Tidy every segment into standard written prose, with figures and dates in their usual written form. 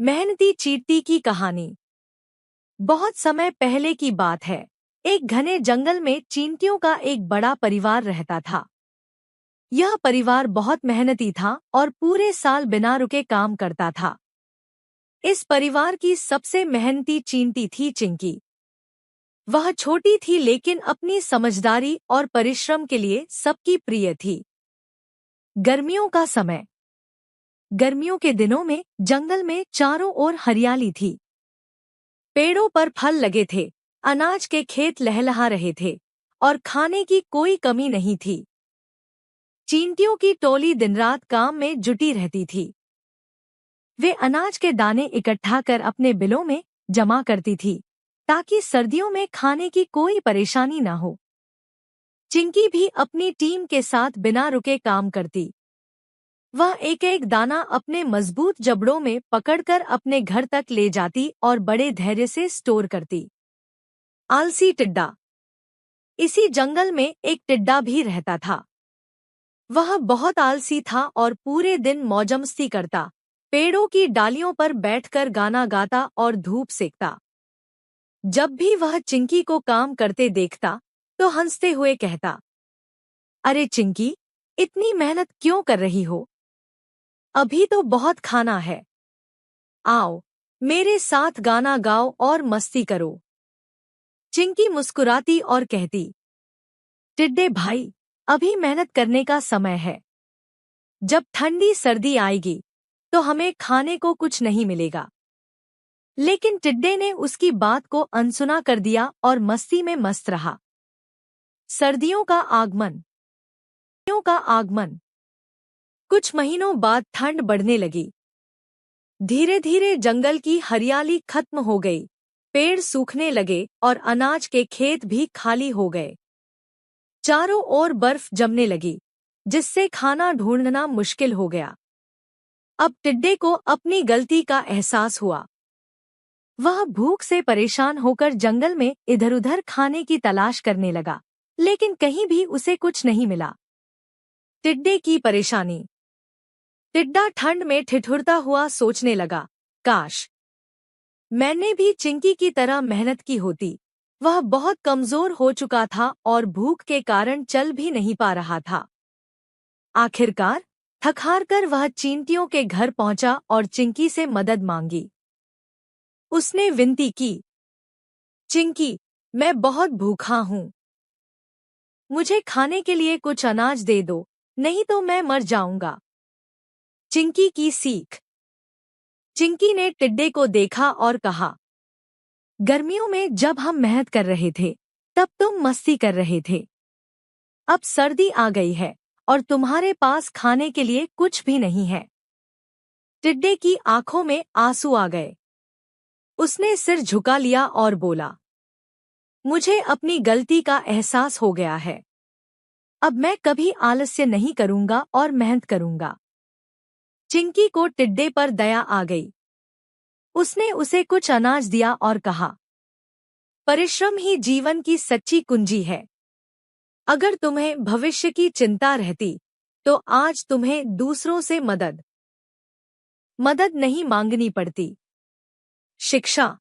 मेहनती चींटी की कहानी। बहुत समय पहले की बात है। एक घने जंगल में चींटियों का एक बड़ा परिवार रहता था। यह परिवार बहुत मेहनती था और पूरे साल बिना रुके काम करता था। इस परिवार की सबसे मेहनती चींटी थी चिंकी। वह छोटी थी लेकिन अपनी समझदारी और परिश्रम के लिए सबकी प्रिय थी। गर्मियों का समय। गर्मियों के दिनों में जंगल में चारों ओर हरियाली थी। पेड़ों पर फल लगे थे, अनाज के खेत लहलहा रहे थे और खाने की कोई कमी नहीं थी। चींटियों की टोली दिन-रात काम में जुटी रहती थी। वे अनाज के दाने इकट्ठा कर अपने बिलों में जमा करती थी, ताकि सर्दियों में खाने की कोई परेशानी न हो। चिंकी भी अपनी टीम के साथ बिना रुके काम करती। वह एक-एक दाना अपने मजबूत जबड़ों में पकड़कर अपने घर तक ले जाती और बड़े धैर्य से स्टोर करती। आलसी टिड्डा। इसी जंगल में एक टिड्डा भी रहता था। वह बहुत आलसी था और पूरे दिन मौजमस्ती करता, पेड़ों की डालियों पर बैठकर गाना गाता और धूप सेकता। जब भी वह चिंकी को काम करते देखता, तो हंसते हुए कहता, "अरे चिंकी, इतनी मेहनत क्यों कर रही हो? अभी तो बहुत खाना है। आओ, मेरे साथ गाना गाओ और मस्ती करो।" चिंकी मुस्कुराती और कहती, "टिड्डे भाई, अभी मेहनत करने का समय है। जब ठंडी सर्दी आएगी, तो हमें खाने को कुछ नहीं मिलेगा।" लेकिन टिड्डे ने उसकी बात को अनसुना कर दिया और मस्ती में मस्त रहा। सर्दियों का आगमन। सर्दियों का आगमन। कुछ महीनों बाद ठंड बढ़ने लगी। धीरे-धीरे जंगल की हरियाली खत्म हो गई, पेड़ सूखने लगे और अनाज के खेत भी खाली हो गए। चारों ओर बर्फ जमने लगी, जिससे खाना ढूंढना मुश्किल हो गया। अब टिड्डे को अपनी गलती का एहसास हुआ। वह भूख से परेशान होकर जंगल में इधर-उधर खाने की तलाश करने लगा, लेकिन कहीं भी उसे कुछ नहीं मिला। टिड्डे की परेशानी। टिड्डा ठंड में ठिठुरता हुआ सोचने लगा, काश मैंने भी चिंकी की तरह मेहनत की होती। वह बहुत कमजोर हो चुका था और भूख के कारण चल भी नहीं पा रहा था। आखिरकार थक-हार कर वह चींटियों के घर पहुंचा और चिंकी से मदद मांगी। उसने विनती की, "चिंकी, मैं बहुत भूखा हूँ। मुझे खाने के लिए कुछ अनाज दे दो, नहीं तो मैं मर जाऊंगा।" चिंकी की सीख। चिंकी ने टिड्डे को देखा और कहा, "गर्मियों में जब हम मेहनत कर रहे थे, तब तुम मस्ती कर रहे थे। अब सर्दी आ गई है और तुम्हारे पास खाने के लिए कुछ भी नहीं है।" टिड्डे की आंखों में आंसू आ गए। उसने सिर झुका लिया और बोला, "मुझे अपनी गलती का एहसास हो गया है। अब मैं कभी आलस्य नहीं करूंगा और मेहनत करूंगा।" चिंकी को टिड्डे पर दया आ गई। उसने उसे कुछ अनाज दिया और कहा, "परिश्रम ही जीवन की सच्ची कुंजी है। अगर तुम्हें भविष्य की चिंता रहती, तो आज तुम्हें दूसरों से मदद नहीं मांगनी पड़ती।" शिक्षा।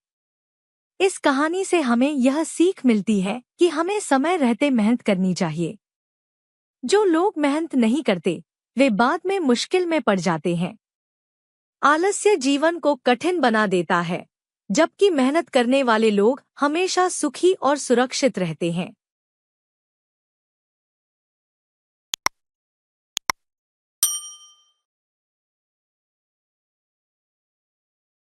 इस कहानी से हमें यह सीख मिलती है कि हमें समय रहते मेहनत करनी चाहिए। जो लोग मेहनत नहीं करते, वे बाद में मुश्किल में पड़ जाते हैं। आलस्य जीवन को कठिन बना देता है, जबकि मेहनत करने वाले लोग हमेशा सुखी और सुरक्षित रहते हैं।